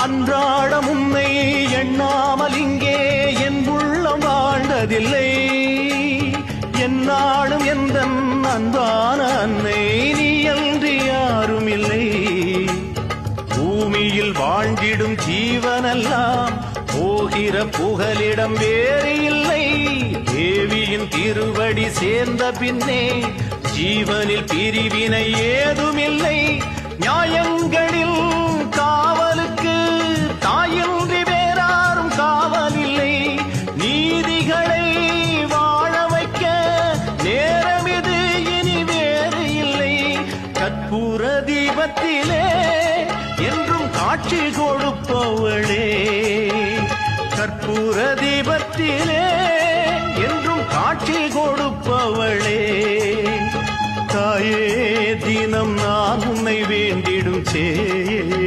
அன்றாடம் உன்னை எண்ணாமல் இங்கே என் உள்ளம் வாழ்ந்ததில்லை. என்னாலும் எந்த அன்பான அன்னை நீ அன்றி யாரும் இல்லை. பூமியில் வாழ்ந்திடும் ஜீவனெல்லாம் போகிற புகலிடம் வேறு இல்லை. தேவியின் திருவடி சேர்ந்த பின்னே ஜீவனில் பிரிவினை ஏதுமில்லை. நியாயங்களில் காவலுக்கு தாயின்றி வேறாரும் காவலில்லை. நீதிகளை வாழ வைக்க நேரம் இது இனி வேறு இல்லை. கற்பூர தீபத்திலே என்றும் காட்சி கொடுப்பவளே, கற்பூர தீபத்திலே என்றும் காட்சி கொடுப்பவளே. தாயே தினம் நான் உன்னை வேண்டிடும் சேயே.